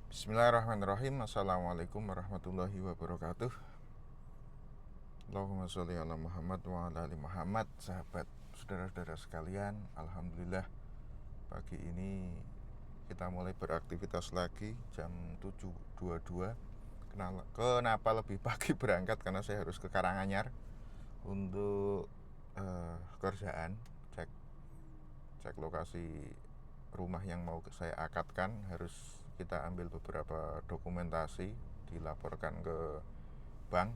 Bismillahirrahmanirrahim. Assalamualaikum warahmatullahi wabarakatuh. Allahumma sholli ala Muhammad wa ala ali Muhammad. Sahabat, saudara-saudara sekalian, alhamdulillah pagi ini kita mulai beraktivitas lagi jam 7.22. Kenapa lebih pagi berangkat? Karena saya harus ke Karanganyar untuk kerjaan, cek lokasi rumah yang mau saya akadkan. Harus kita ambil beberapa dokumentasi, dilaporkan ke bank.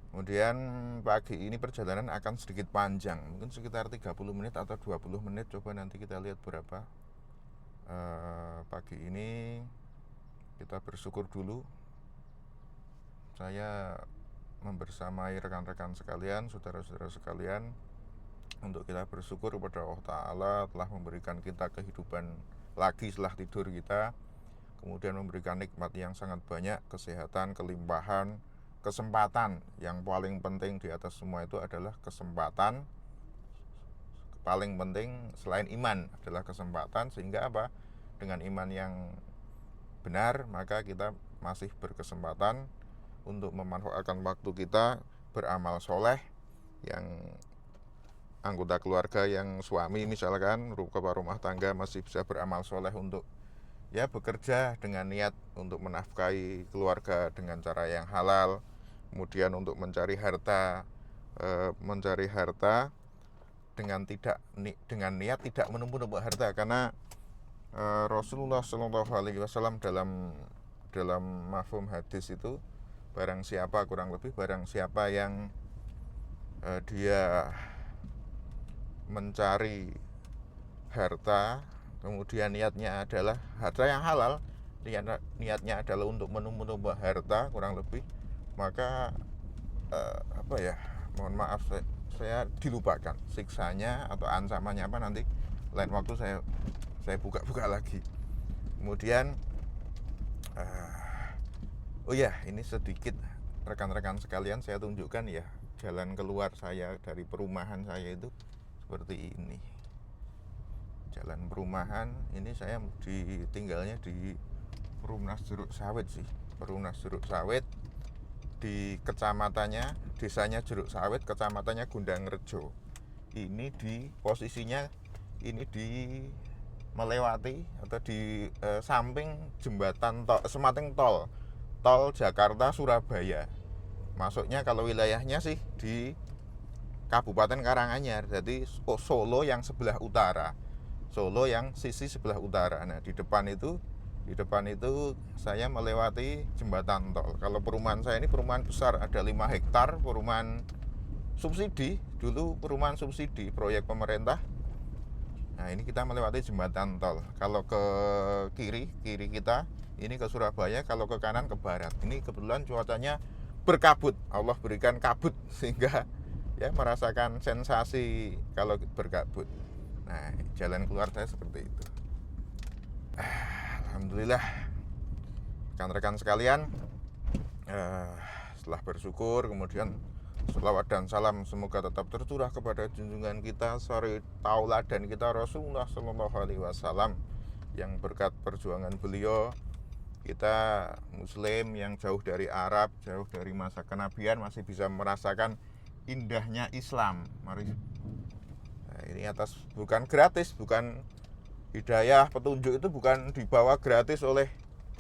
Kemudian pagi ini perjalanan akan sedikit panjang, mungkin sekitar 30 menit atau 20 menit. Coba nanti kita lihat berapa. Pagi ini kita bersyukur dulu. Saya membersamai rekan-rekan sekalian, saudara-saudara sekalian, untuk kita bersyukur kepada Allah Ta'ala telah memberikan kita kehidupan lagi setelah tidur kita, kemudian memberikan nikmat yang sangat banyak, kesehatan, kelimpahan, kesempatan. Yang paling penting di atas semua itu adalah kesempatan. Paling penting selain iman adalah kesempatan, sehingga apa? Dengan iman yang benar, maka kita masih berkesempatan untuk memanfaatkan waktu kita beramal soleh. Yang anggota keluarga yang suami misalkan kepala rumah tangga masih bisa beramal soleh untuk bekerja dengan niat untuk menafkahi keluarga dengan cara yang halal. Kemudian untuk mencari harta dengan niat tidak menumpuk harta, karena Rasulullah SAW dalam mafhum hadis itu, barang siapa yang dia mencari harta, kemudian niatnya adalah harta yang halal, niatnya adalah untuk menumpuk harta kurang lebih, maka mohon maaf, saya dilupakan siksanya atau ancamannya apa, nanti lain waktu saya buka lagi. Kemudian ini sedikit rekan-rekan sekalian saya tunjukkan ya, jalan keluar saya dari perumahan saya itu seperti ini. Jalan perumahan ini saya tinggalnya di Perumnas Jeruk Sawit sih. Perumnas Jeruk Sawit, di kecamatannya, desanya Jeruk Sawit, kecamatannya Gundangrejo. Ini di posisinya ini di melewati atau di samping jembatan Semating tol Jakarta Surabaya. Masuknya kalau wilayahnya sih di Kabupaten Karanganyar, jadi Solo yang sebelah utara, Solo yang sisi sebelah utara. Nah, di depan itu saya melewati jembatan tol. Kalau perumahan saya ini perumahan besar, ada 5 hektar, perumahan subsidi, dulu perumahan subsidi proyek pemerintah. Nah, ini kita melewati jembatan tol. Kalau ke kiri kita ini ke Surabaya, kalau ke kanan ke barat. Ini kebetulan cuacanya berkabut, Allah berikan kabut sehingga merasakan sensasi kalau berkabut. Nah, jalan keluar saya seperti itu. Alhamdulillah rekan-rekan sekalian, setelah bersyukur, kemudian selawat dan salam semoga tetap tercurah kepada junjungan kita, suri tauladan kita Rasulullah SAW, yang berkat perjuangan beliau kita muslim yang jauh dari Arab, jauh dari masa kenabian, masih bisa merasakan indahnya Islam. Mari, ini atas bukan gratis, bukan hidayah, petunjuk itu bukan dibawa gratis oleh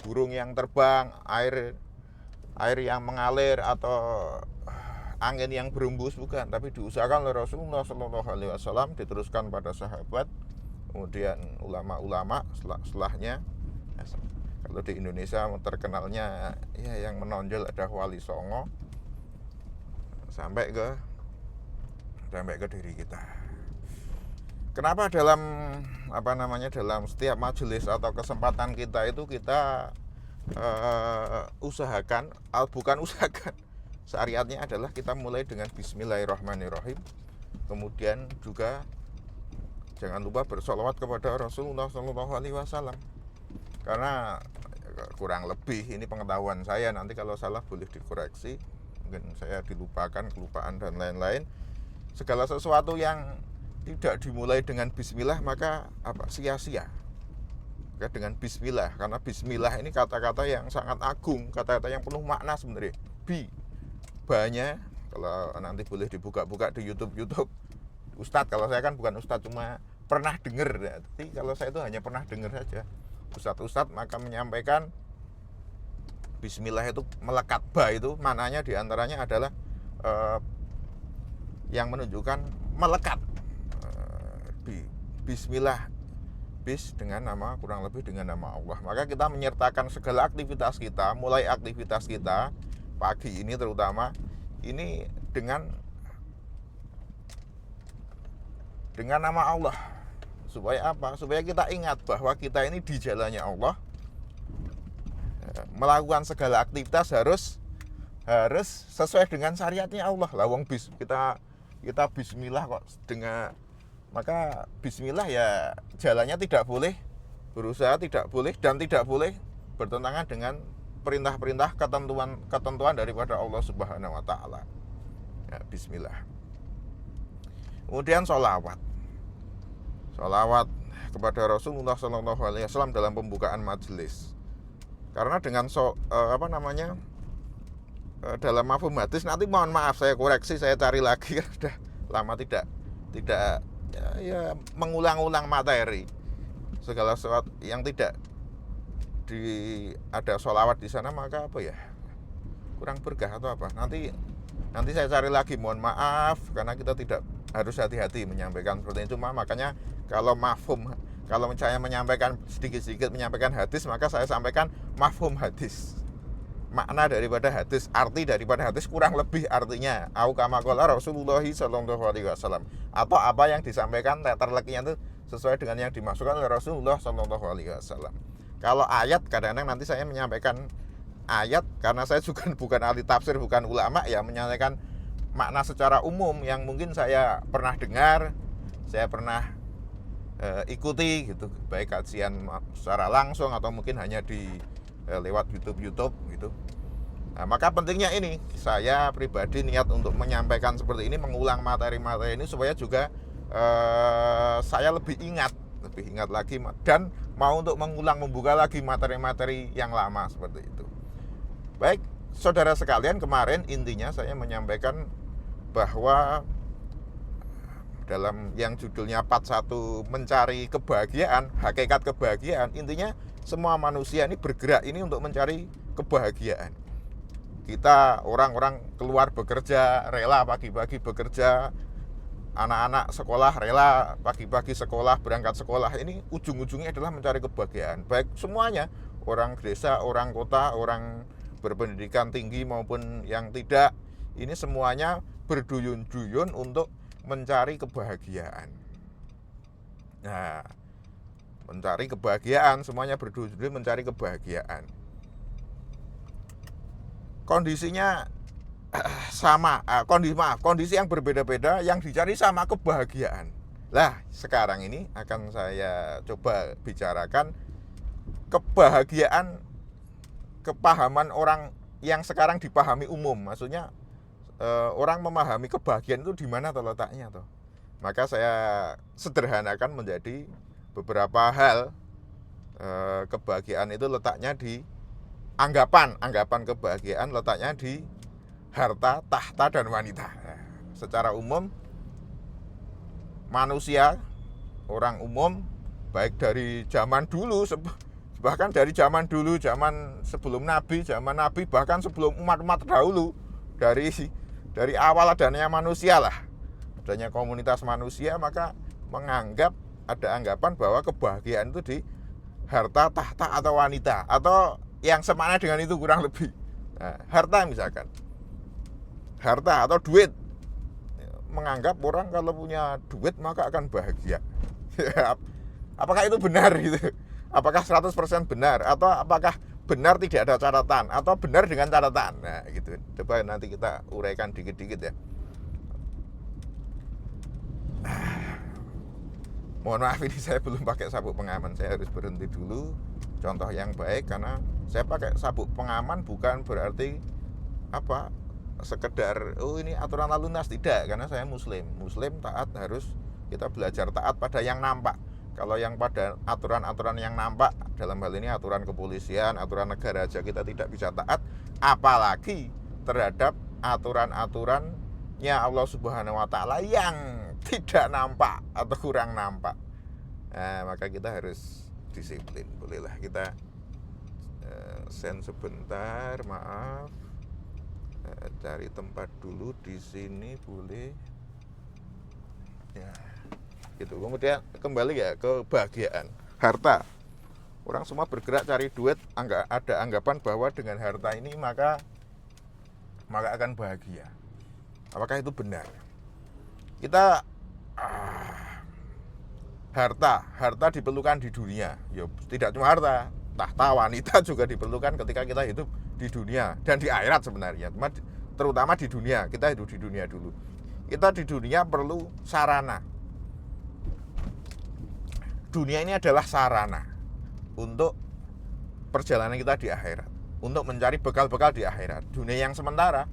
burung yang terbang, air yang mengalir atau angin yang berembus, bukan, tapi diusahakan oleh Rasulullah SAW, diteruskan pada sahabat, kemudian ulama-ulama setelahnya. Kalau di Indonesia terkenalnya yang menonjol ada Wali Songo, sampai ke diri kita. Kenapa dalam dalam setiap majelis atau kesempatan kita itu kita bukan usahakan, syariatnya adalah kita mulai dengan Bismillahirrahmanirrahim. Kemudian juga jangan lupa bersolawat kepada Rasulullah SAW. Karena kurang lebih ini pengetahuan saya, nanti kalau salah boleh dikoreksi, mungkin saya dilupakan, kelupaan dan lain-lain. Segala sesuatu yang tidak dimulai dengan bismillah maka sia-sia. terkait dengan bismillah, karena bismillah ini kata-kata yang sangat agung, kata-kata yang penuh makna sebenarnya. Banyak, kalau nanti boleh dibuka-buka di YouTube Ustadz, kalau saya kan bukan Ustadz, cuma pernah dengar ya. Tapi kalau saya itu hanya pernah dengar saja. Ustadz maka menyampaikan bismillah itu melekat, ba itu maknanya diantaranya adalah yang menunjukkan melekat. Bismillah, bis dengan nama, kurang lebih dengan nama Allah. Maka kita menyertakan segala aktivitas kita, mulai aktivitas kita pagi ini terutama ini dengan nama Allah. Supaya apa? Supaya kita ingat bahwa kita ini di jalannya Allah. Melakukan segala aktivitas harus sesuai dengan syariatnya Allah. Lah wong kita bismillah kok, dengan maka bismillah ya jalannya tidak boleh berusaha, tidak boleh dan tidak boleh bertentangan dengan perintah-perintah, ketentuan daripada Allah Subhanahu wa taala. Ya, bismillah. Kemudian sholawat kepada Rasulullah SAW dalam pembukaan majelis. Karena dengan dalam mafhum hadis, nanti mohon maaf saya koreksi, saya cari lagi, sudah lama tidak ya mengulang-ulang materi. Segala sesuatu yang tidak ada sholawat di sana maka apa ya, kurang berkah atau apa, nanti saya cari lagi, mohon maaf, karena kita tidak harus hati-hati menyampaikan seperti itu. Cuma makanya kalau mafhum, kalau saya menyampaikan sedikit-sedikit menyampaikan hadis, maka saya sampaikan mafhum hadis, makna daripada hadis, arti daripada hadis, kurang lebih artinya au kama qala Rasulullah sallallahu alaihi wasallam, atau apa yang disampaikan terleknya itu sesuai dengan yang dimaksudkan oleh Rasulullah sallallahu alaihi wasallam. Kalau ayat, kadang-kadang nanti saya menyampaikan ayat, karena saya juga bukan ahli tafsir, bukan ulama, ya menyampaikan makna secara umum yang mungkin saya pernah dengar, saya pernah ikuti gitu, baik kajian secara langsung atau mungkin hanya di lewat YouTube gitu. Nah, maka pentingnya ini, saya pribadi niat untuk menyampaikan seperti ini, mengulang materi-materi ini supaya juga saya lebih ingat lagi, dan mau untuk membuka lagi materi-materi yang lama seperti itu. Baik, saudara sekalian, kemarin intinya saya menyampaikan bahwa dalam yang judulnya part 1 mencari kebahagiaan, hakikat kebahagiaan, intinya semua manusia ini bergerak ini untuk mencari kebahagiaan. Kita orang-orang keluar bekerja, rela pagi-pagi bekerja, anak-anak sekolah rela pagi-pagi sekolah, berangkat sekolah, ini ujung-ujungnya adalah mencari kebahagiaan. Baik semuanya, orang desa, orang kota, orang berpendidikan tinggi maupun yang tidak, ini semuanya berduyun-duyun untuk mencari kebahagiaan. Nah, mencari kebahagiaan, semuanya berduyun-duyun mencari kebahagiaan. Kondisinya sama, kondisi yang berbeda-beda, yang dicari sama kebahagiaan. Lah, sekarang ini akan saya coba bicarakan kebahagiaan, kepahaman orang yang sekarang dipahami umum. Maksudnya orang memahami kebahagiaan itu di mana letaknya toh. Maka saya sederhanakan menjadi beberapa hal. Kebahagiaan itu letaknya di anggapan kebahagiaan letaknya di harta, tahta, dan wanita. Nah, secara umum manusia, orang umum, baik dari zaman dulu, bahkan dari zaman dulu, zaman sebelum Nabi, bahkan sebelum umat-umat terdahulu, dari awal adanya manusia lah, adanya komunitas manusia, maka menganggap, ada anggapan bahwa kebahagiaan itu di harta, tahta, atau wanita, atau yang semakna dengan itu kurang lebih. Nah, harta misalkan, harta atau duit, menganggap orang kalau punya duit maka akan bahagia. Apakah itu benar gitu? Apakah 100% benar, atau apakah benar tidak ada catatan, atau benar dengan catatan? Nah gitu, coba nanti kita uraikan dikit-dikit ya. Mohon maaf, ini saya belum pakai sabuk pengaman, saya harus berhenti dulu. Contoh yang baik, karena saya pakai sabuk pengaman bukan berarti apa, sekedar ini aturan lalu lintas, tidak, karena saya muslim taat, harus kita belajar taat pada yang nampak. Kalau yang pada aturan-aturan yang nampak, dalam hal ini aturan kepolisian, aturan negara aja kita tidak bisa taat, apalagi terhadap aturan-aturannya Allah Subhanahu wa Ta'ala yang tidak nampak atau kurang nampak. Nah, maka kita harus disiplin. Bolehlah kita send sebentar, maaf. Cari tempat dulu di sini boleh. Ya. Gitu. Kemudian kembali ya ke kebahagiaan, harta. Orang semua bergerak cari duit, ada anggapan bahwa dengan harta ini maka akan bahagia. Apakah itu benar? Kita harta diperlukan di dunia. Ya, tidak cuma harta, tahta, wanita juga diperlukan ketika kita hidup di dunia dan di akhirat sebenarnya. Terutama di dunia, kita hidup di dunia dulu. Kita di dunia perlu sarana. Dunia ini adalah sarana untuk perjalanan kita di akhirat, untuk mencari bekal-bekal di akhirat. Dunia yang sementara,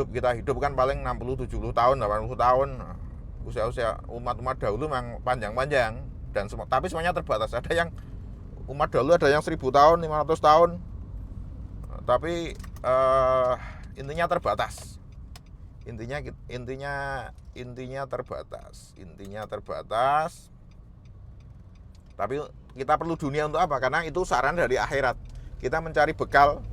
kita hidup kan paling 60, 70 tahun, 80 tahun. Usia-usia umat-umat dahulu memang panjang-panjang, tapi semuanya terbatas. Ada yang umat dahulu ada yang 1000 tahun, 500 tahun, tapi intinya terbatas. Intinya terbatas. Tapi kita perlu dunia untuk apa? Karena itu saran dari akhirat. Kita mencari bekal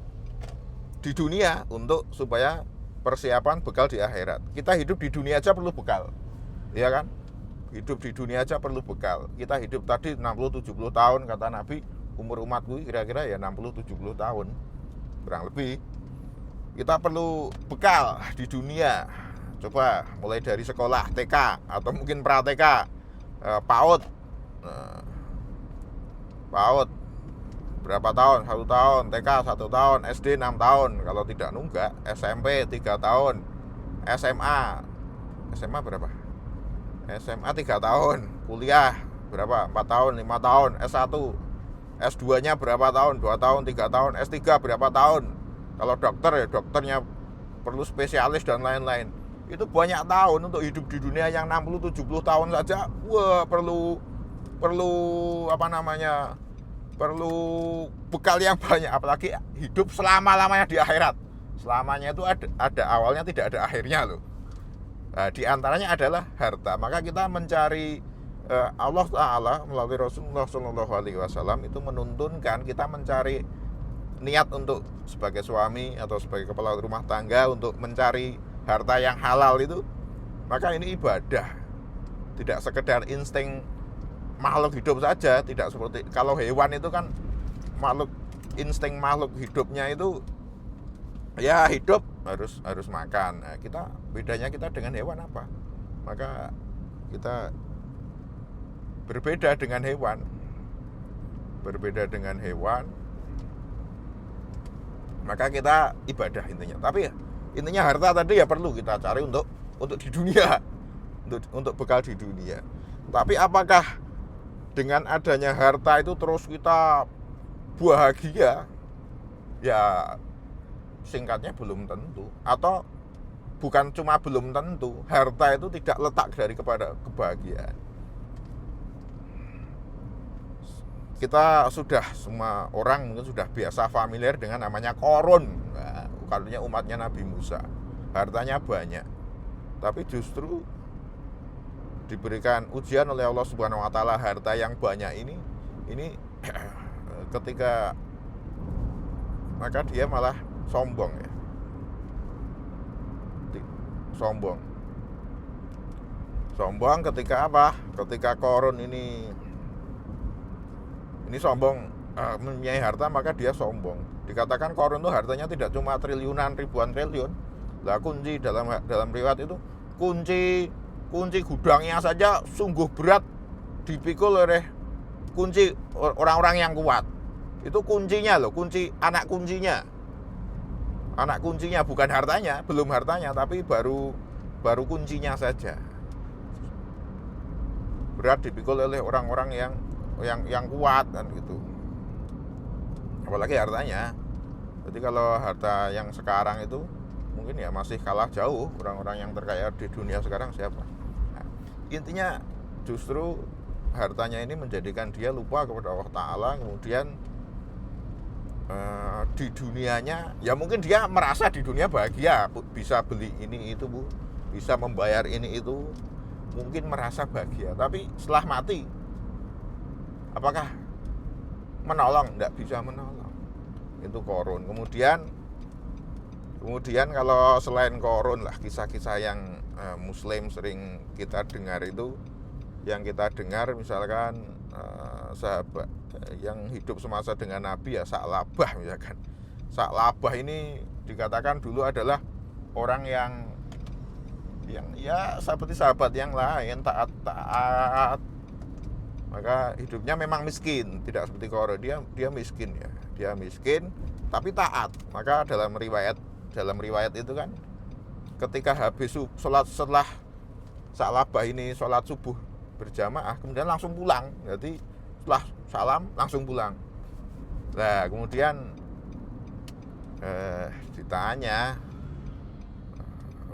di dunia supaya persiapan bekal di akhirat. Kita hidup di dunia aja perlu bekal. Ya kan? Hidup di dunia aja perlu bekal. Kita hidup tadi 60-70 tahun kata Nabi, umur umatku kira-kira ya 60-70 tahun. Kurang lebih. Kita perlu bekal di dunia. Coba mulai dari sekolah TK atau mungkin pra-TK, PAUD. PAUD berapa tahun? 1 tahun, TK 1 tahun, SD 6 tahun. Kalau tidak nunggak, SMP 3 tahun, SMA berapa? SMA 3 tahun, kuliah berapa? 4 tahun, 5 tahun, S1, S2-nya berapa tahun? 2 tahun, 3 tahun, S3 berapa tahun? Kalau dokter ya dokternya perlu spesialis dan lain-lain. Itu banyak tahun untuk hidup di dunia yang 60-70 tahun saja. Wah, perlu perlu bekal yang banyak, apalagi hidup selama-lamanya di akhirat. Selamanya itu ada awalnya, tidak ada akhirnya loh. Nah, di antaranya adalah harta. Maka kita mencari Allah Ta'ala melalui Rasulullah SAW itu menuntunkan kita mencari niat untuk sebagai suami atau sebagai kepala rumah tangga untuk mencari harta yang halal itu. Maka ini ibadah, tidak sekedar insting makhluk hidup saja, tidak seperti kalau hewan itu kan insting makhluk hidupnya itu ya hidup harus makan. Nah, bedanya kita dengan hewan apa? Maka kita berbeda dengan hewan. Maka kita ibadah intinya. Tapi intinya harta tadi ya perlu kita cari untuk di dunia, untuk bekal di dunia. Tapi apakah dengan adanya harta itu terus kita bahagia? Ya singkatnya belum tentu. Atau bukan cuma belum tentu, harta itu tidak letak kepada kebahagiaan. Kita semua orang mungkin sudah biasa familiar dengan namanya Qarun. Nah, karunya umatnya Nabi Musa. Hartanya banyak. Tapi justru diberikan ujian oleh Allah Subhanahu wa Ta'ala, harta yang banyak ini ketika maka dia malah sombong ya. Sombong ketika apa? Ketika Qarun ini sombong mempunyai harta, maka dia sombong. Dikatakan Qarun itu hartanya tidak cuma triliunan, ribuan triliun. Lah kunci dalam riwayat itu kunci gudangnya saja sungguh berat dipikul oleh kunci orang-orang yang kuat. Itu kuncinya loh, anak kuncinya bukan hartanya, belum hartanya, tapi baru kuncinya saja. Berat dipikul oleh orang-orang yang kuat kan gitu. Apalagi hartanya. Jadi kalau harta yang sekarang itu mungkin ya masih kalah jauh orang-orang yang terkaya di dunia sekarang siapa. Intinya justru hartanya ini menjadikan dia lupa kepada Allah Ta'ala. Kemudian di dunianya ya mungkin dia merasa di dunia bahagia, bisa beli ini itu Bu, bisa membayar ini itu, mungkin merasa bahagia. Tapi setelah mati, apakah menolong? Tidak bisa menolong. Itu korun. Kemudian kalau selain korun lah, kisah-kisah yang Muslim sering kita dengar itu, yang kita dengar misalkan sahabat yang hidup semasa dengan Nabi ya Sa'labah misalkan. Sa'labah ini dikatakan dulu adalah orang yang ya seperti sahabat yang lain, taat. Maka hidupnya memang miskin, tidak seperti Korun. Dia miskin ya. Dia miskin tapi taat. Maka dalam riwayat itu kan ketika habis sholat, setelah Sa'labah ini sholat subuh berjamaah, kemudian langsung pulang. Jadi setelah salam langsung pulang. Nah kemudian ditanya,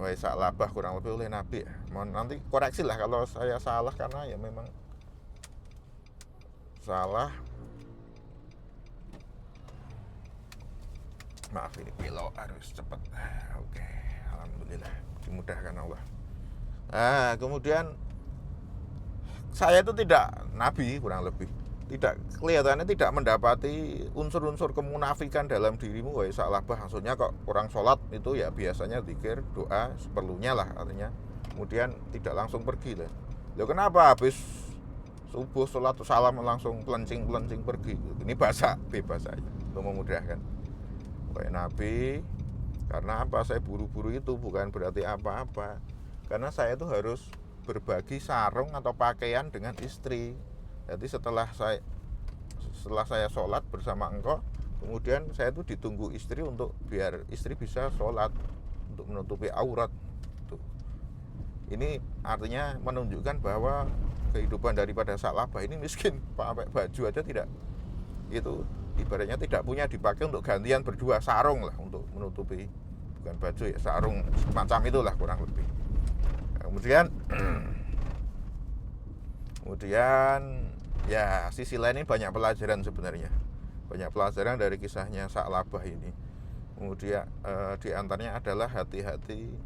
wahai Sa'labah, kurang lebih oleh Nabi, mohon nanti koreksi lah kalau saya salah, karena ya memang salah. Maaf, ini pilot harus cepat. Oke, alhamdulillah dimudahkan Allah. Kemudian saya itu tidak Nabi, kurang lebih kelihatannya tidak mendapati unsur-unsur kemunafikan dalam dirimu, wahai Sa'labah. Maksudnya kok orang sholat itu ya biasanya zikir, doa seperlunya lah artinya, kemudian tidak langsung pergi lah. Ya kenapa habis subuh sholat salam langsung pelencing pergi? Ini bahasa bebas saja untuk memudahkan. Wahai Nabi, karena apa saya buru-buru itu? Bukan berarti apa-apa, karena saya itu harus berbagi sarung atau pakaian dengan istri. Jadi setelah saya sholat bersama engkau, kemudian saya itu ditunggu istri untuk biar istri bisa sholat untuk menutupi aurat. Tuh. Ini artinya menunjukkan bahwa kehidupan daripada Sa'labah ini miskin, pakai baju aja tidak, itu ibaratnya tidak punya, dipakai untuk gantian berdua, sarung lah untuk menutupi, bukan baju ya, sarung semacam itulah kurang lebih. Kemudian ya sisi lain ini banyak pelajaran sebenarnya, banyak pelajaran dari kisahnya Sa'labah ini. Kemudian diantaranya adalah hati-hati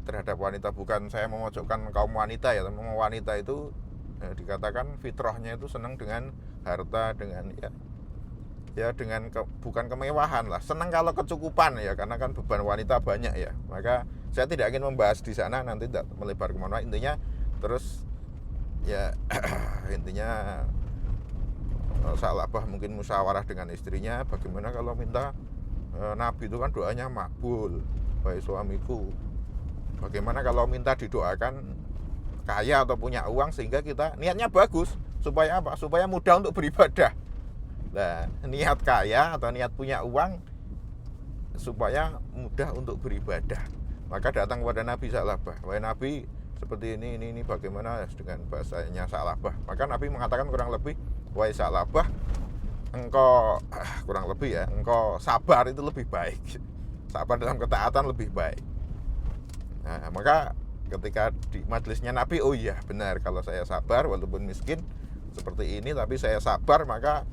terhadap wanita. Bukan saya memojokkan kaum wanita ya, tapi wanita itu dikatakan fitrahnya itu senang dengan harta, dengan dengan bukan kemewahan lah, senang kalau kecukupan ya, karena kan beban wanita banyak ya. Maka saya tidak ingin membahas di sana, nanti tidak melebar kemana. Intinya terus ya intinya Sa'labah mungkin musyawarah dengan istrinya, bagaimana kalau minta Nabi itu kan doanya makbul, wahai suamiku, bagaimana kalau minta didoakan kaya atau punya uang, sehingga kita niatnya bagus, supaya apa? Supaya mudah untuk beribadah. Nah, niat kaya atau niat punya uang supaya mudah untuk beribadah. Maka datang kepada Nabi Sa'labah, wahai Nabi, seperti ini bagaimana dengan bahasanya Sa'labah. Maka Nabi mengatakan kurang lebih, wahai Sa'labah, engkau kurang lebih ya, engkau sabar itu lebih baik. Sabar dalam ketaatan lebih baik. Nah, maka ketika di majelisnya Nabi, oh iya benar, kalau saya sabar walaupun miskin seperti ini, tapi saya sabar, maka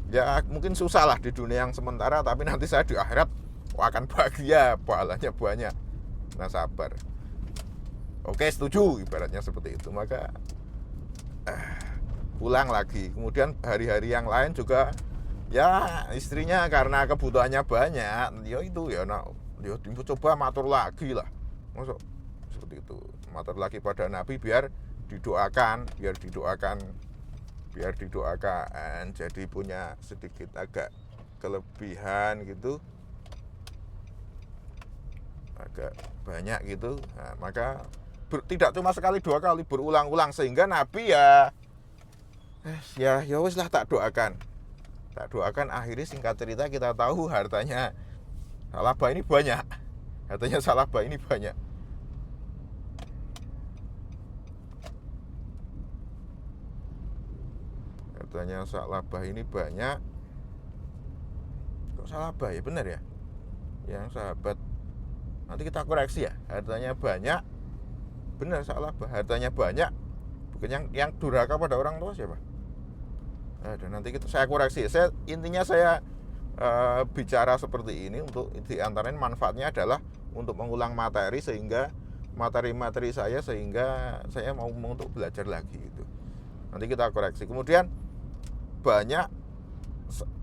ya mungkin susah lah di dunia yang sementara, tapi nanti saya di akhirat akan bahagia, pahalanya banyak. Nah, sabar. Oke, setuju, ibaratnya seperti itu. Maka pulang lagi. Kemudian hari-hari yang lain juga ya istrinya karena kebutuhannya banyak, ya itu ya nak, ya coba matur lagi lah. Masuk seperti itu. Matur lagi pada Nabi biar didoakan, jadi punya sedikit agak kelebihan gitu, agak banyak gitu. Nah, maka tidak cuma sekali, dua kali, berulang-ulang, sehingga Nabi ya wis lah tak doakan. Akhirnya singkat cerita kita tahu hartanya Sa'labah ini banyak. Hartanya Sa'labah ini banyak. Kok Sa'labah ya, benar ya? Yang sahabat, nanti kita koreksi ya. Hartanya banyak, benar Sa'labah, hartanya banyak, Yang durhaka pada orang tua siapa? Dan nanti saya koreksi. Intinya saya bicara seperti ini untuk diantaranya manfaatnya adalah untuk mengulang materi sehingga materi-materi saya sehingga saya mau untuk belajar lagi gitu. Nanti kita koreksi. Kemudian banyak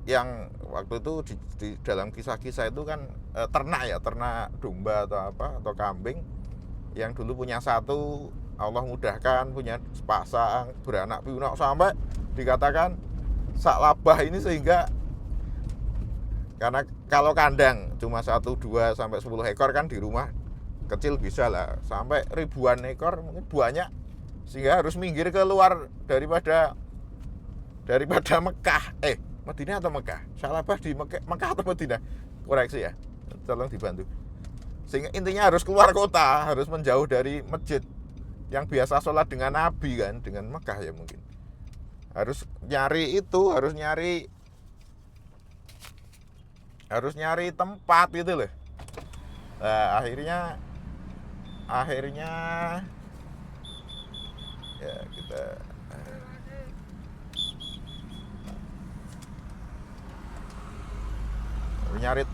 yang waktu itu di dalam kisah-kisah itu kan ternak domba atau apa atau kambing yang dulu punya satu, Allah mudahkan punya sepasang, beranak pinak sampai dikatakan sak labah ini, sehingga karena kalau kandang cuma 1, 2 sampai 10 ekor kan di rumah kecil bisa lah sampai ribuan ekor mungkin banyak, sehingga harus minggir keluar daripada Mekah. Madinah atau Mekah? Salabah di Mekah atau Madinah? Koreksi ya, tolong dibantu. Sehingga intinya harus keluar kota, harus menjauh dari masjid yang biasa sholat dengan Nabi kan, dengan Mekah ya mungkin. Harus nyari tempat gitu loh. Nah, akhirnya ya kita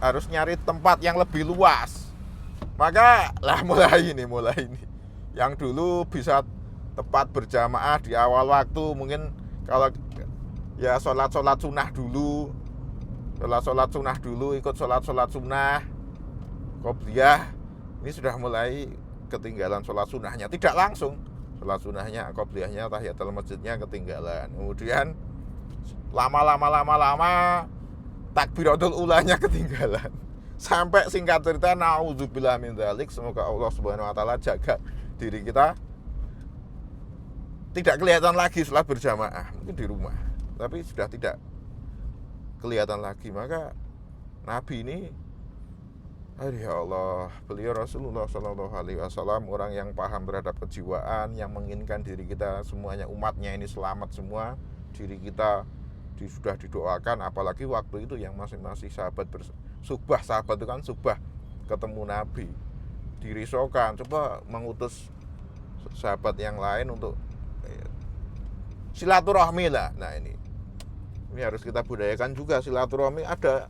harus nyari tempat yang lebih luas. Maka mulai ini yang dulu bisa tepat berjamaah di awal waktu, mungkin kalau ya sholat sunnah dulu, ikut sholat sunnah qobliyah, ini sudah mulai ketinggalan sholat sunnahnya, tidak langsung sholat sunnahnya, qobliyahnya, tahiyatul masjidnya ketinggalan. Kemudian lama takbiratul ulanya ketinggalan. Sampai singkat cerita, naudzubillah min dzalik, semoga Allah Subhanahu wa taala jaga diri kita tidak kelihatan lagi sholat berjamaah, mungkin di rumah, tapi sudah tidak kelihatan lagi. Maka Nabi ini, ya Allah, beliau Rasulullah Shallallahu Alaihi Wasallam orang yang paham terhadap kejiwaan, yang menginginkan diri kita semuanya, umatnya ini selamat semua, diri kita sudah didoakan, apalagi waktu itu yang masih sahabat subah, sahabat itu kan subah ketemu Nabi, dirisaukan, coba mengutus sahabat yang lain untuk silaturahmi lah. Nah ini harus kita budayakan juga silaturahmi. Ada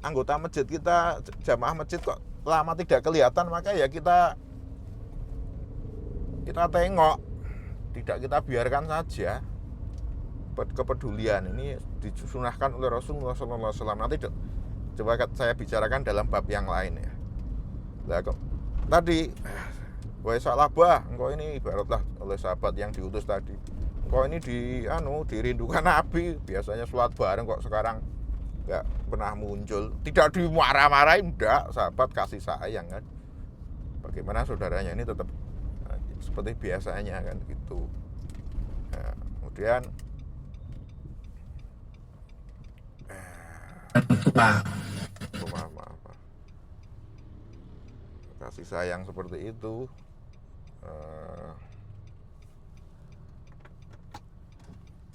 anggota masjid kita, jamaah masjid kok lama tidak kelihatan, maka ya kita tengok, tidak kita biarkan saja. Kepedulian ini disunahkan oleh Rasulullah SAW. Nanti coba saya bicarakan dalam bab yang lain ya. Nah, tadi wahai salabah, engkau ini ibaratlah oleh sahabat yang diutus tadi, engkau ini dirindukan Nabi, biasanya sholat bareng kok sekarang nggak pernah muncul. Tidak dimarah-marahin, enggak, sahabat kasih sayang kan. Bagaimana saudaranya ini tetap seperti biasanya kan gitu. Nah, kemudian maaf. Kasih sayang seperti itu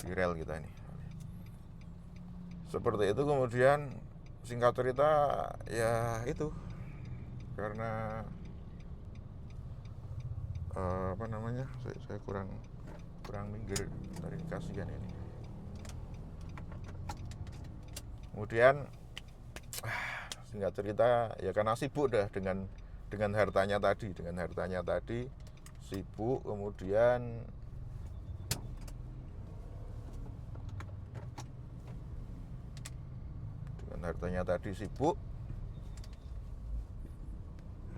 viral kita ini. Seperti itu. Kemudian singkat cerita ya itu, karena saya kurang minggir dari kasihan ini. Kemudian singkat cerita ya karena sibuk dah dengan hartanya tadi sibuk. Kemudian dengan hartanya tadi sibuk,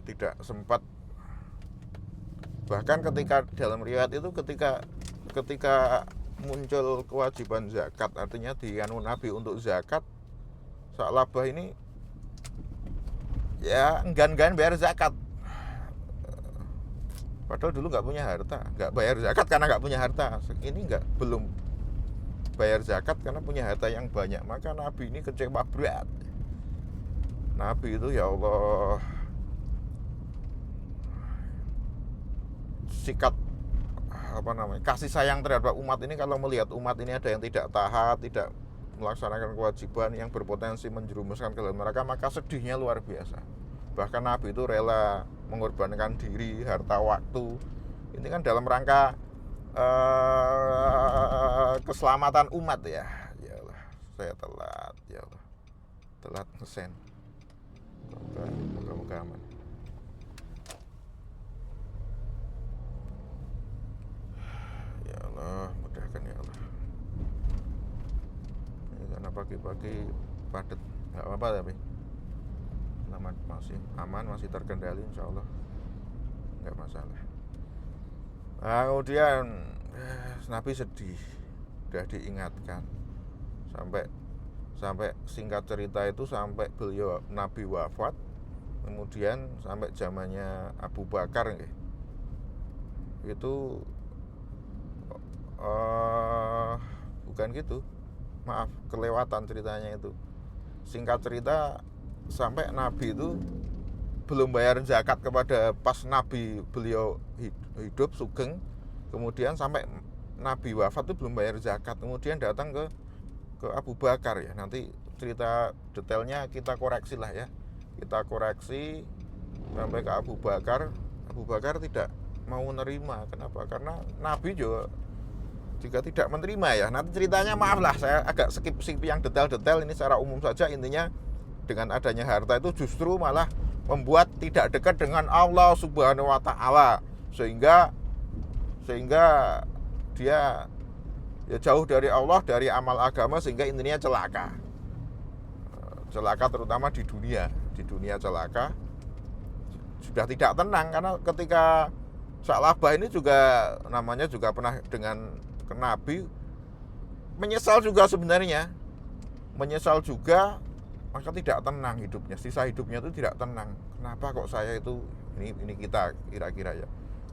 tidak sempat. Bahkan ketika dalam riwayat itu ketika muncul kewajiban zakat, artinya dianu Nabi untuk zakat, Sa'labah ini ya enggan bayar zakat. Padahal dulu nggak punya harta, nggak bayar zakat karena nggak punya harta. Ini belum bayar zakat karena punya harta yang banyak. Maka Nabi ini kecewa berat. Nabi itu ya Allah, sikap kasih sayang terhadap umat ini. Kalau melihat umat ini ada yang tidak taat, tidak melaksanakan kewajiban, yang berpotensi menjerumuskan ke dalam neraka, maka sedihnya luar biasa. Bahkan Nabi itu rela mengorbankan diri, harta, waktu. Ini kan dalam rangka keselamatan umat ya. Ya Allah, saya telat ya Allah, telat ngesen. Moga-moga aman. Ya Allah, mudahkan ya Allah. Ini karena pagi-pagi padat, nggak apa-apa tapi selamat, masih aman, masih terkendali insya Allah, nggak masalah. Nah, kemudian Nabi sedih, udah diingatkan sampai singkat cerita itu sampai beliau Nabi wafat, kemudian sampai zamannya Abu Bakar itu bukan gitu, maaf, kelewatan ceritanya itu. Singkat cerita sampai Nabi itu belum bayar zakat kepada pas Nabi beliau hidup sugeng, kemudian sampai Nabi wafat itu belum bayar zakat, kemudian datang ke Abu Bakar ya. Nanti cerita detailnya kita koreksi lah ya, kita koreksi sampai ke Abu Bakar. Abu Bakar tidak mau menerima. Kenapa? Karena Nabi juga tidak menerima ya. Nanti ceritanya maaf lah, saya agak skip yang detail-detail, ini secara umum saja. Intinya dengan adanya harta itu justru malah membuat tidak dekat dengan Allah Subhanahu wa Ta'ala, sehingga dia ya jauh dari Allah, dari amal agama, sehingga intinya celaka terutama di dunia celaka, sudah tidak tenang. Karena ketika Sa'labah ini juga namanya juga pernah dengan Nabi, menyesal juga sebenarnya, menyesal juga, maka tidak tenang hidupnya, sisa hidupnya itu tidak tenang. Kenapa kok saya itu, ini kita kira-kira ya,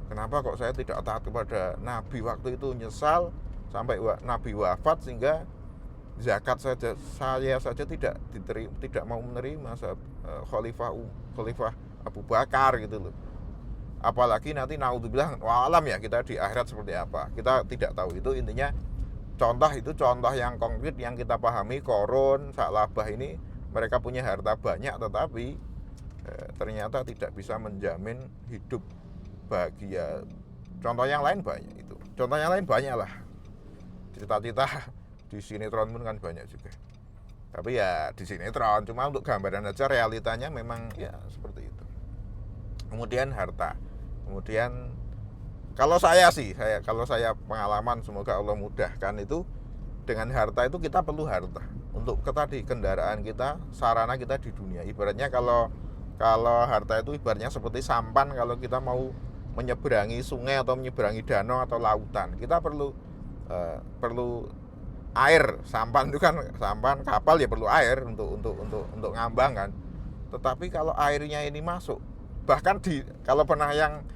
kenapa kok saya tidak taat kepada Nabi waktu itu, nyesal sampai Nabi wafat, sehingga zakat saja saya saja tidak mau menerima Khalifah Abu Bakar gitu loh. Apalagi nanti naudzubillah wa'alam ya, kita di akhirat seperti apa, kita tidak tahu. Itu intinya contoh yang konkret yang kita pahami. Korun, Sa'labah ini mereka punya harta banyak, tetapi ternyata tidak bisa menjamin hidup bahagia. Contoh yang lain banyak itu. Contoh yang lain banyak lah. Cerita-cerita di sinetron pun kan banyak juga. Tapi ya di sinetron, cuma untuk gambaran aja, realitanya memang ya seperti itu. Kemudian harta. Kemudian kalau saya pengalaman, semoga Allah mudahkan, itu dengan harta itu kita perlu harta untuk tadi kendaraan kita, sarana kita di dunia. Ibaratnya kalau harta itu ibaratnya seperti sampan. Kalau kita mau menyeberangi sungai atau menyeberangi danau atau lautan, kita perlu air. Sampan itu kan, sampan kapal ya perlu air untuk ngambang kan. Tetapi kalau airnya ini masuk, bahkan kalau pernah yang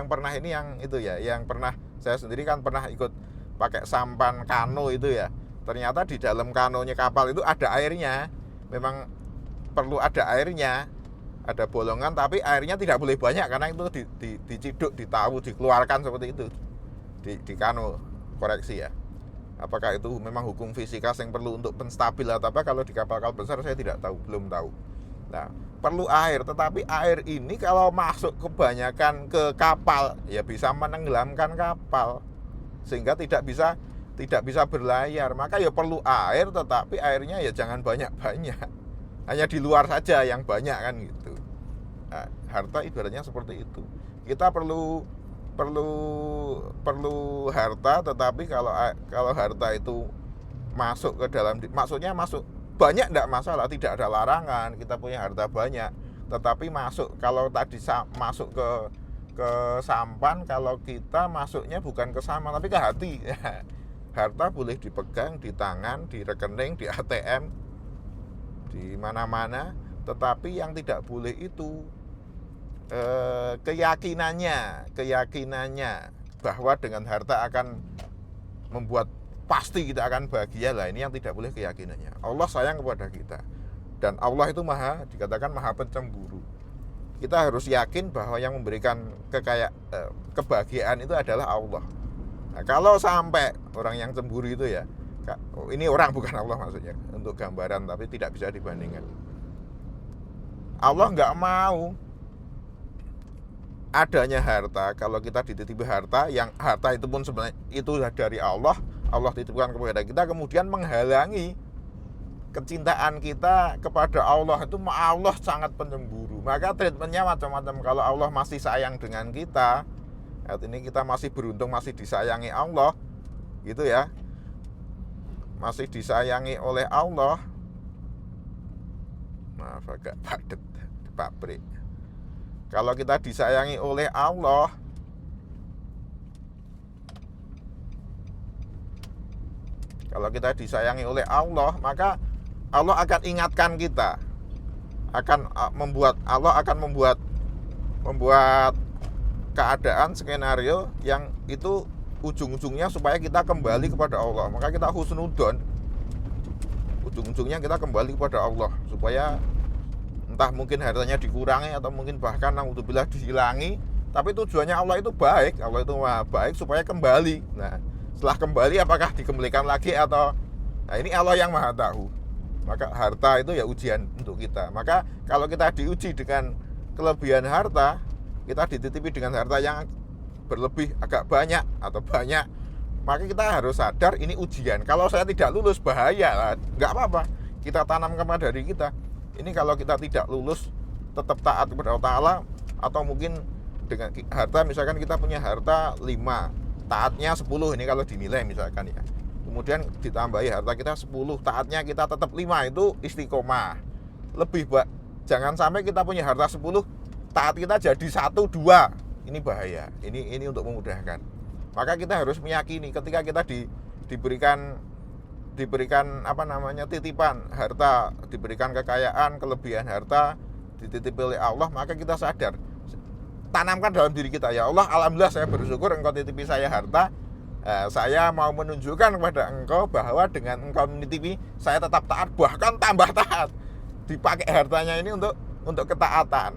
pernah ini, yang itu ya, yang pernah saya sendiri kan pernah ikut pakai sampan kano itu ya. Ternyata di dalam kanonya kapal itu ada airnya. Memang perlu ada airnya, ada bolongan, tapi airnya tidak boleh banyak karena itu diciduk, dikeluarkan seperti itu di kano. Koreksi ya, apakah itu memang hukum fisika yang perlu untuk penstabil atau apa? Kalau di kapal-kapal besar saya tidak tahu, belum tahu. Nah, perlu air, tetapi air ini kalau masuk kebanyakan ke kapal ya bisa menenggelamkan kapal, sehingga tidak bisa berlayar. Maka ya perlu air, tetapi airnya ya jangan banyak-banyak, hanya di luar saja yang banyak kan gitu. Nah, harta ibaratnya seperti itu. Kita perlu harta, tetapi kalau harta itu masuk ke dalam, maksudnya masuk banyak tidak masalah, tidak ada larangan. Kita punya harta banyak, tetapi masuk, kalau tadi masuk ke sampan, kalau kita masuknya bukan ke sampan tapi ke hati. Harta boleh dipegang di tangan, di rekening, di ATM, di mana-mana, tetapi yang tidak boleh itu keyakinannya bahwa dengan harta akan membuat pasti kita akan bahagia lah. Ini yang tidak boleh keyakinannya. Allah sayang kepada kita, dan Allah itu dikatakan maha pencemburu. Kita harus yakin bahwa yang memberikan kebahagiaan itu adalah Allah. Nah, kalau sampai orang yang cemburu itu ya, ini orang bukan Allah maksudnya, untuk gambaran, tapi tidak bisa dibandingkan. Allah nggak mau adanya harta, kalau kita dititipi harta, yang harta itu pun sebenarnya itu dari Allah, Allah titipkan kepada kita, kemudian menghalangi kecintaan kita kepada Allah. Itu Allah sangat pencemburu. Maka treatmentnya macam-macam. Kalau Allah masih sayang dengan kita, artinya kita masih beruntung, masih disayangi Allah, gitu ya, masih disayangi oleh Allah. Maaf agak padet di pabrik. Kalau kita disayangi oleh Allah, maka Allah akan ingatkan kita, Allah akan membuat keadaan, skenario yang itu ujung-ujungnya supaya kita kembali kepada Allah. Maka kita husnudon, ujung-ujungnya kita kembali kepada Allah, supaya entah mungkin hartanya dikurangi atau mungkin bahkan naudzubillah dihilangi, tapi tujuannya Allah itu baik, Allah itu maha baik supaya kembali. Nah, setelah kembali apakah dikembalikan lagi atau, nah ini Allah yang maha tahu. Maka harta itu ya ujian untuk kita. Maka kalau kita diuji dengan kelebihan harta, kita dititipi dengan harta yang berlebih, agak banyak atau banyak, maka kita harus sadar ini ujian. Kalau saya tidak lulus bahaya lah, nggak apa-apa, kita tanam kepada diri kita. Ini kalau kita tidak lulus tetap taat kepada Allah Ta'ala, atau mungkin dengan harta, misalkan kita punya harta 5, taatnya 10, ini kalau dinilai misalkan ya, kemudian ditambahi harta kita 10, taatnya kita tetap 5, itu istiqomah. Lebih jangan sampai kita punya harta 10, taat kita jadi 1, 2, ini bahaya. Ini untuk memudahkan. Maka kita harus meyakini ketika kita diberikan titipan harta, diberikan kekayaan, kelebihan harta, dititipi oleh Allah, maka kita sadar, tanamkan dalam diri kita, ya Allah, alhamdulillah saya bersyukur Engkau titipi saya harta. Saya mau menunjukkan kepada Engkau bahwa dengan Engkau menitipi, saya tetap taat, bahkan tambah taat. Dipakai hartanya ini untuk ketaatan,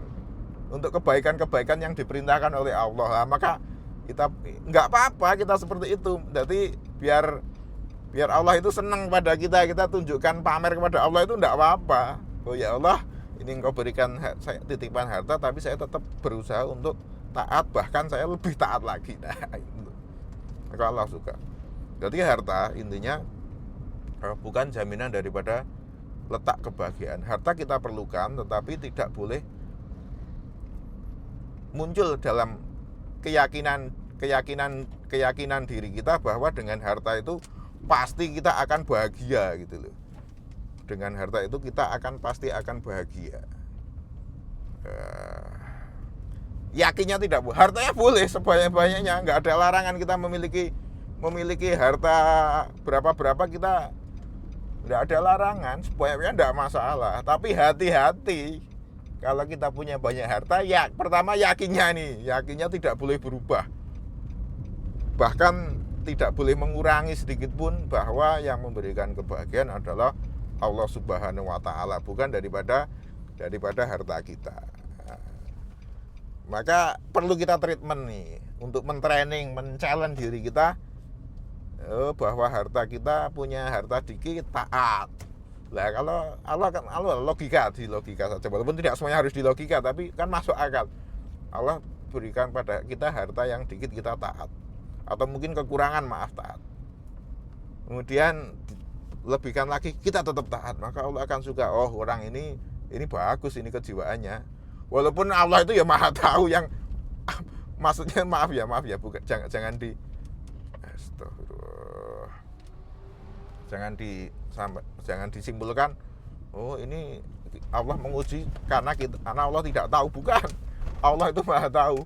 untuk kebaikan-kebaikan yang diperintahkan oleh Allah. Nah, maka kita nggak apa-apa kita seperti itu. Jadi biar Allah itu senang pada kita tunjukkan, pamer kepada Allah itu enggak apa-apa. Oh ya Allah, ini Engkau berikan saya titipan harta, tapi saya tetap berusaha untuk taat, bahkan saya lebih taat lagi. Nah, itu. Maka Allah suka. Jadi harta intinya bukan jaminan daripada letak kebahagiaan. Harta kita perlukan, tetapi tidak boleh muncul dalam keyakinan diri kita bahwa dengan harta itu pasti kita akan bahagia gitu loh. Dengan harta itu kita pasti akan bahagia. Yakinnya tidak boleh. Hartanya boleh sebanyak-banyaknya, nggak ada larangan kita memiliki harta berapa kita, nggak ada larangan, sebanyak-banyaknya nggak masalah. Tapi hati-hati kalau kita punya banyak harta, ya pertama yakinnya tidak boleh berubah. Bahkan tidak boleh mengurangi sedikit pun bahwa yang memberikan kebahagiaan adalah Allah Subhanahu wa Ta'ala, bukan daripada harta kita. Maka perlu kita treatment nih untuk men-training, men-challenge diri kita bahwa harta kita, punya harta dikit, taat. Lah kalau Allah logika saja, walaupun tidak semuanya harus di logika, tapi kan masuk akal. Allah berikan pada kita harta yang dikit, kita taat. Atau mungkin kekurangan, maaf, taat. Kemudian lebihkan lagi, kita tetap taat, maka Allah akan suka. Oh, orang ini bagus, ini kejiwaannya. Walaupun Allah itu ya maha tahu, yang maksudnya maaf ya bukan, jangan astagfirullah, jangan disimpulkan oh ini Allah menguji karena Allah tidak tahu. Bukan, Allah itu maha tahu.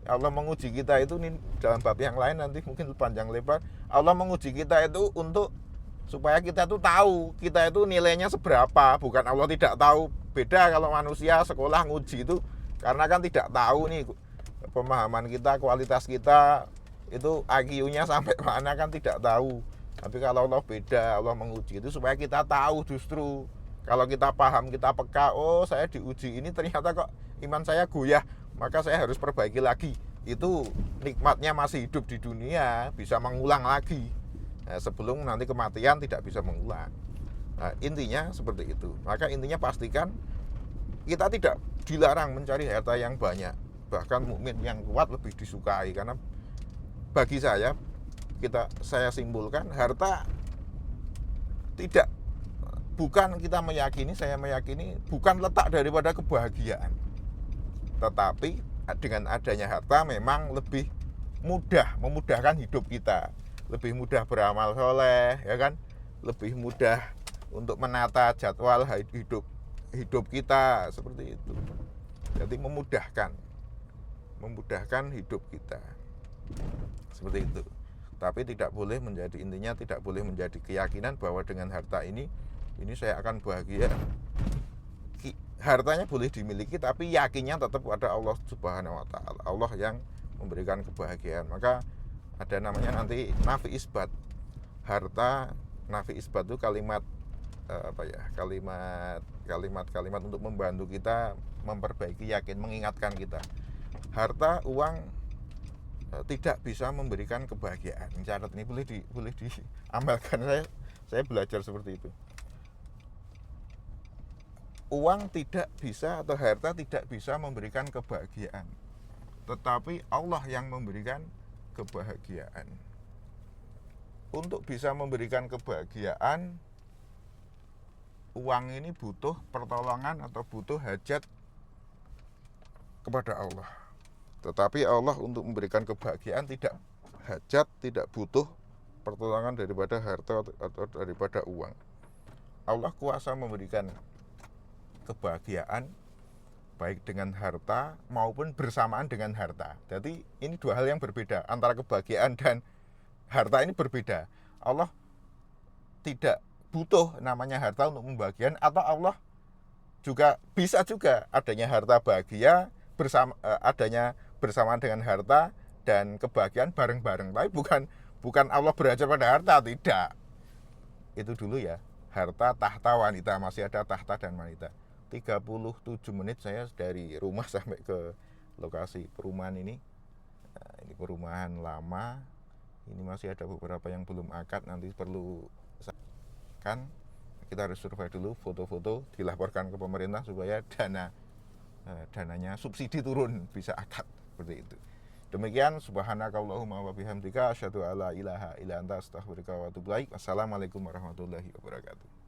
Allah menguji kita itu, nih dalam bab yang lain nanti mungkin panjang lebar. Allah menguji kita itu untuk supaya kita tuh tahu kita itu nilainya seberapa. Bukan Allah tidak tahu. Beda kalau manusia sekolah nguji itu karena kan tidak tahu nih pemahaman kita, kualitas kita itu IQ-nya sampai mana kan tidak tahu. Tapi kalau Allah beda, Allah menguji itu supaya kita tahu justru. Kalau kita paham, kita peka, oh saya diuji ini ternyata kok iman saya goyah, maka saya harus perbaiki lagi. Itu nikmatnya masih hidup di dunia, bisa mengulang lagi. Nah, sebelum nanti kematian tidak bisa mengulang. Nah, intinya seperti itu. Maka intinya pastikan kita tidak dilarang mencari harta yang banyak. bahkan mukmin yang kuat lebih disukai. Karena bagi saya simpulkan harta tidak, bukan kita meyakini, saya meyakini bukan letak daripada kebahagiaan, tetapi dengan adanya harta memang lebih mudah, memudahkan hidup kita, lebih mudah beramal soleh, ya kan, lebih mudah untuk menata jadwal hidup kita, seperti itu. Jadi memudahkan hidup kita, seperti itu. Tapi tidak boleh menjadi, intinya tidak boleh menjadi keyakinan bahwa dengan harta ini saya akan bahagia. Hartanya boleh dimiliki, tapi yakinnya tetap pada Allah Subhanahu wa Ta'ala. Allah yang memberikan kebahagiaan. Maka ada namanya nanti nafi isbat. Harta nafi isbat itu kalimat kalimat untuk membantu kita memperbaiki yakin, mengingatkan kita. Harta, uang tidak bisa memberikan kebahagiaan. Syarat ini boleh diamalkan. Saya belajar seperti itu. Uang tidak bisa atau harta tidak bisa memberikan kebahagiaan, tetapi Allah yang memberikan kebahagiaan. Untuk bisa memberikan kebahagiaan, uang ini butuh pertolongan atau butuh hajat kepada Allah. Tetapi Allah untuk memberikan kebahagiaan tidak hajat, tidak butuh pertolongan daripada harta atau daripada uang. Allah kuasa memberikan kebahagiaan baik dengan harta maupun bersamaan dengan harta. Jadi ini dua hal yang berbeda, antara kebahagiaan dan harta ini berbeda. Allah tidak butuh namanya harta untuk membahagiakan, atau Allah juga bisa juga adanya harta bahagia adanya bersamaan dengan harta dan kebahagiaan bareng-bareng. Tapi bukan Allah berhajar pada harta, tidak. Itu dulu ya, harta tahta wanita, masih ada tahta dan wanita. 37 menit saya dari rumah sampai ke lokasi perumahan ini. Nah, ini perumahan lama. Ini masih ada beberapa yang belum akad, nanti perlu kan kita harus survei dulu, foto-foto, dilaporkan ke pemerintah supaya dananya subsidi turun, bisa akad, seperti itu. Demikian, subhanakallahumma wa bihamdika asyhadu alla ilaha illa anta astaghfiruka wa atubu ilaik. Wassalamualaikum warahmatullahi wabarakatuh.